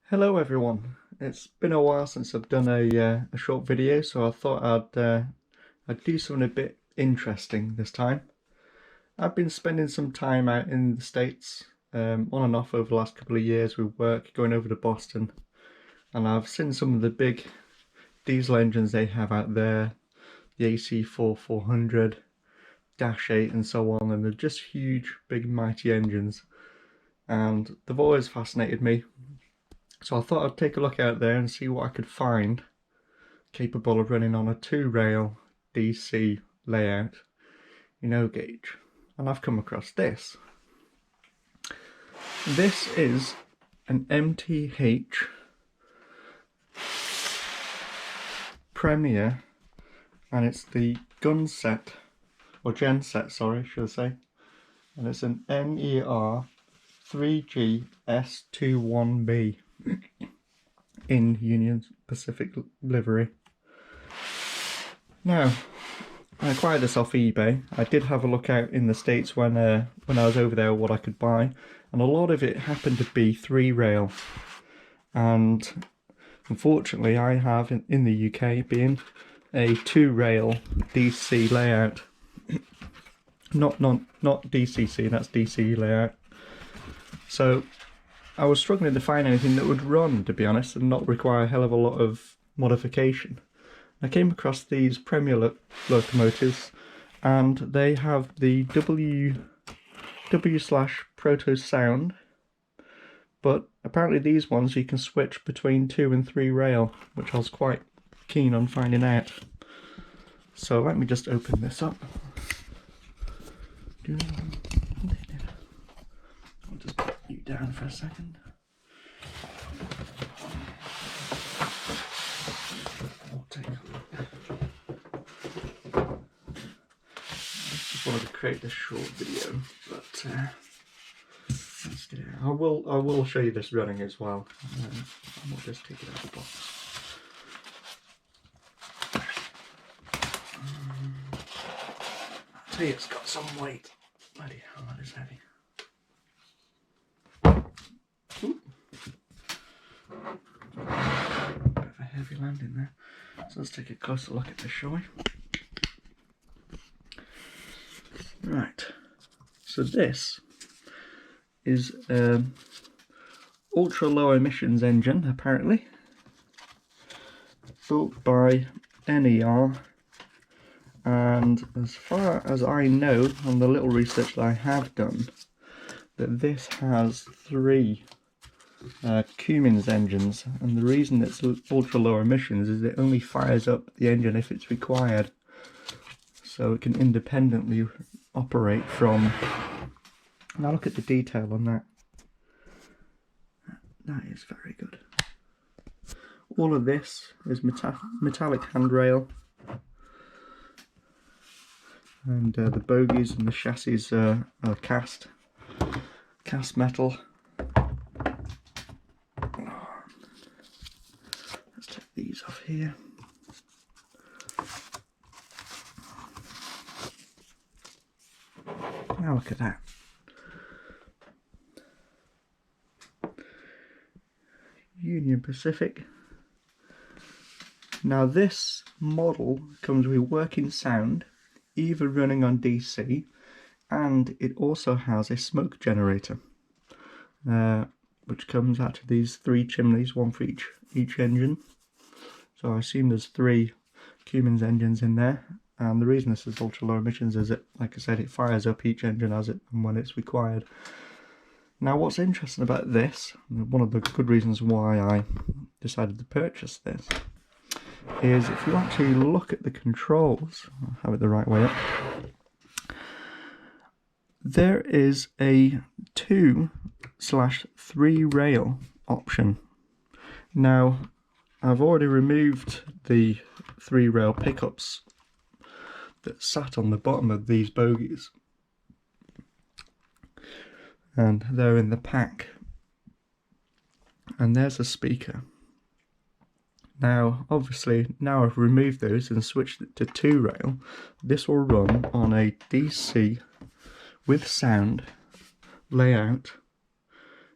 Hello everyone. It's been a while since I've done a short video, so I thought I'd do something a bit interesting this time. I've been spending some time out in the States, on and off over the last couple of years with work, going over to Boston, and I've seen some of the big diesel engines they have out there, the AC400, Dash 8 and so on, and they're just huge, big, mighty engines, and they've always fascinated me. So I thought I'd take a look out there and see what I could find capable of running on a 2-rail DC layout in O-gauge. And I've come across this. This is an MTH Premier, and it's the Genset, or Genset, sorry, should I say. And it's an NER 3GS21B. in Union Pacific livery. Now, I acquired this off eBay. I did have a look out in the States when I was over there what I could buy, and a lot of it happened to be 3-rail. And unfortunately, I have in the UK been a 2-rail DC layout. Not DCC, that's DC layout. So I was struggling to find anything that would run, to be honest, and not require a hell of a lot of modification. I came across these Premier locomotives, and they have the W/Proto sound, but apparently these ones you can switch between 2 and 3 rail, which I was quite keen on finding out. So let me just open this up. I'll just put you down for a second. I'll take a look. I just wanted to create this short video, but let's get it out. I will show you this running as well. I will just take it out of the box. I'll tell you, it's got some weight. Bloody hell, that is heavy. Bit of a heavy landing there. So let's take a closer look at this, shall we? Right. So this is an ultra low emissions engine, apparently, built by NER. And as far as I know, on the little research that I have done, that this has 3 Cummins engines, and the reason it's ultra low emissions is it only fires up the engine if it's required, so it can independently operate from. Now look at the detail on that. That is very good. All of this is metallic handrail, and the bogies and the chassis are cast metal. Let's take these off here. Now look at that. Union Pacific. Now this model comes with working sound, either running on DC, and it also has a smoke generator, which comes out of these 3 chimneys, one for each engine. So I assume there's 3 Cummins engines in there, and the reason this is ultra low emissions is that, like I said, it fires up each engine as it and when it's required. Now what's interesting about this, one of the good reasons why I decided to purchase this, is if you actually look at the controls, I'll have it the right way up, there is a 2/3 rail option. Now I've already removed the 3 rail pickups that sat on the bottom of these bogies, and they're in the pack, and there's a speaker. Now obviously, now I've removed those and switched it to 2 rail, this will run on a DC with sound layout,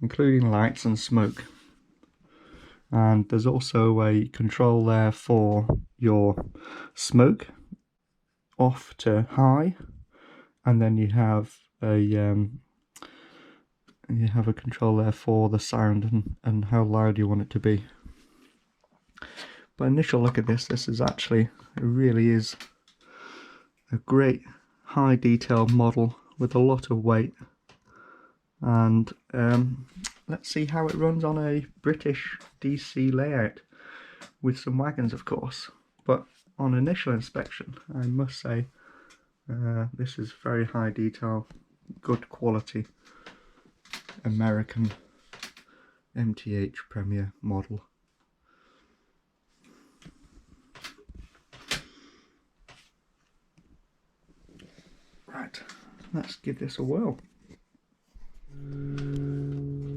including lights and smoke. and there's also a control there for your smoke, off to high, and then you have a control there for the sound and how loud you want it to be. But initial look at this is actually, it really is a great high detail model with a lot of weight. And let's see how it runs on a British DC layout with some wagons, of course. But on initial inspection, I must say this is very high detail, good quality American MTH Premier model. Right, let's give this a whirl.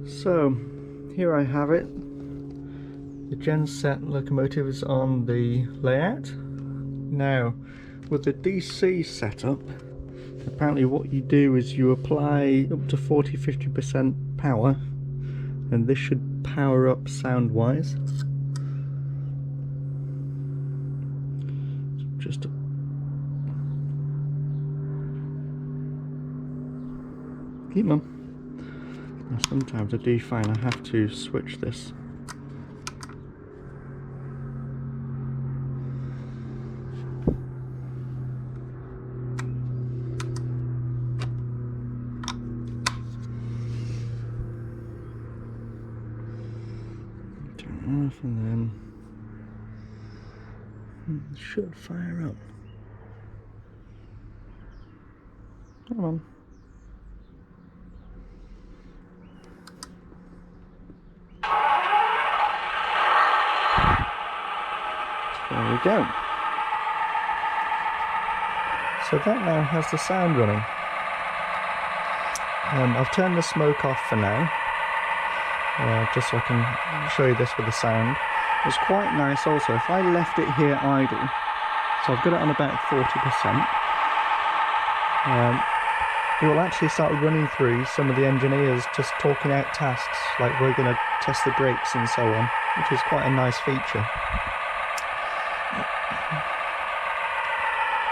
So here I have it, the Genset locomotives on the layout. Now with the DC setup, apparently what you do is you apply up to 40–50% power, and this should power up sound wise. Just keep them. And sometimes I do find I have to switch this. Turn it off and then it should fire up. Come on. There we go. So that now has the sound running. I've turned the smoke off for now, just so I can show you this with the sound. It's quite nice also, if I left it here idle, so I've got it on about 40%, it will actually start running through some of the engineers just talking out tasks, like we're going to test the brakes and so on, which is quite a nice feature.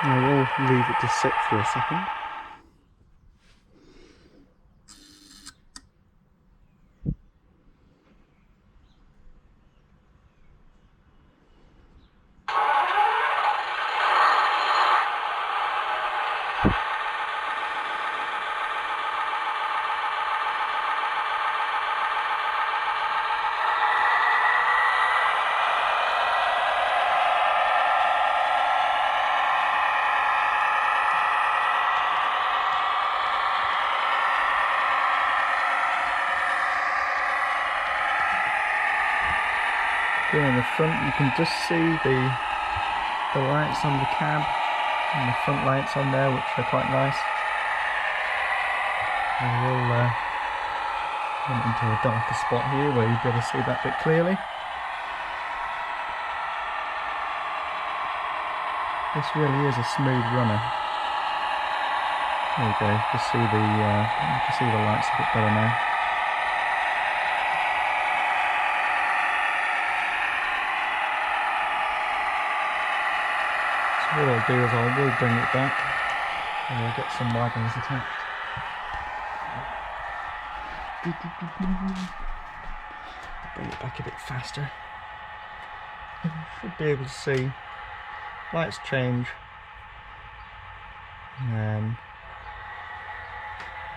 I will leave it to sit for a second. Here in the front you can just see the lights on the cab and the front lights on there, which are quite nice. I will went into a darker spot here where you'll be able to see that bit clearly. This really is a smooth runner. There you go, you can see the lights a bit better now. What I'll do is I will bring it back and we'll get some wagons attached. Bring it back a bit faster. You should be able to see lights change, and then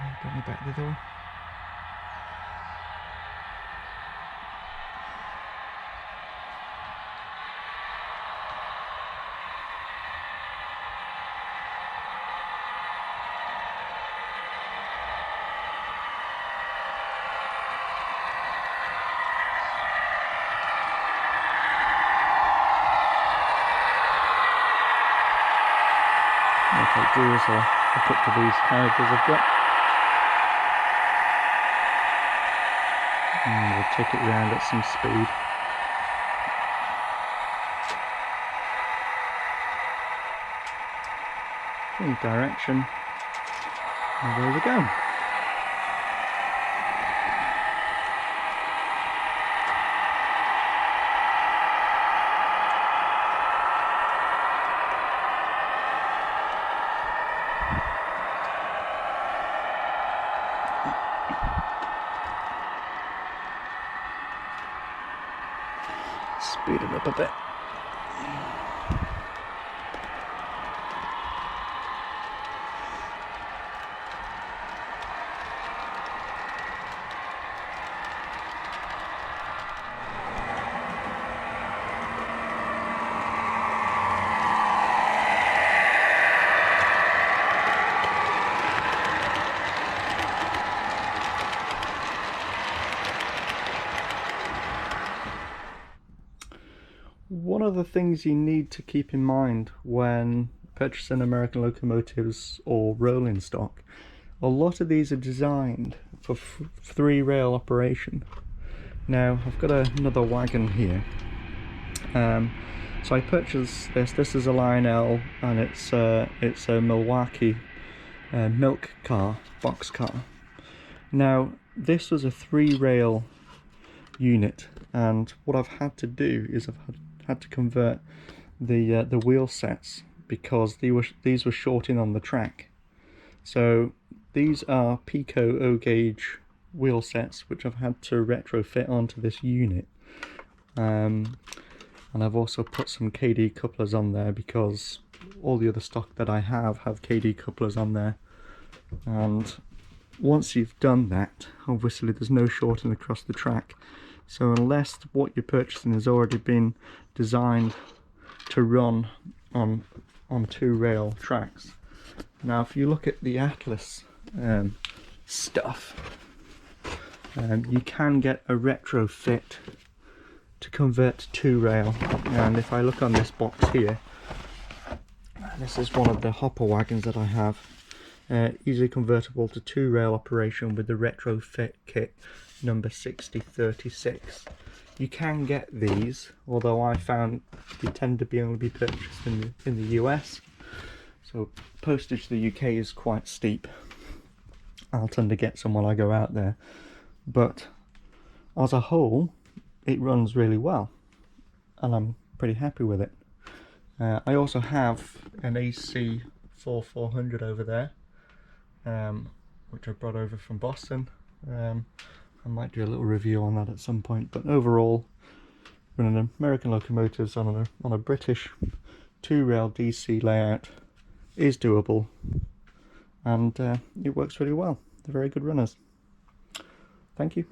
I'll bring it back the door. What I'll do is I'll hook up to these carriages I've got, and we'll take it round at some speed. Change direction, and there we go. speed it up a bit. One of the things you need to keep in mind when purchasing American locomotives or rolling stock, a lot of these are designed for three rail operation. Now I've got another wagon here, so I purchased this. This is a Lionel, and it's a Milwaukee milk car, box car. Now this was a three rail unit, and what I've had to do is I've had to convert the wheel sets because these were shorting on the track. So these are Pico O-gauge wheel sets which I've had to retrofit onto this unit, and I've also put some KD couplers on there because all the other stock that I have KD couplers on there. And once you've done that, obviously there's no shorting across the track. So unless what you're purchasing has already been designed to run on two rail tracks. Now if you look at the Atlas stuff, you can get a retrofit to convert to two rail. And if I look on this box here, this is one of the hopper wagons that I have, easily convertible to two rail operation with the retrofit kit number 6036. You can get these, although I found they tend to only be purchased in the US, so postage to the UK is quite steep. I'll tend to get some when I go out there, but as a whole it runs really well and I'm pretty happy with it. I also have an AC 4400 over there, which I brought over from Boston. I might do a little review on that at some point, but overall running American locomotives on a British two rail DC layout is doable, and it works really well. They're very good runners. Thank you.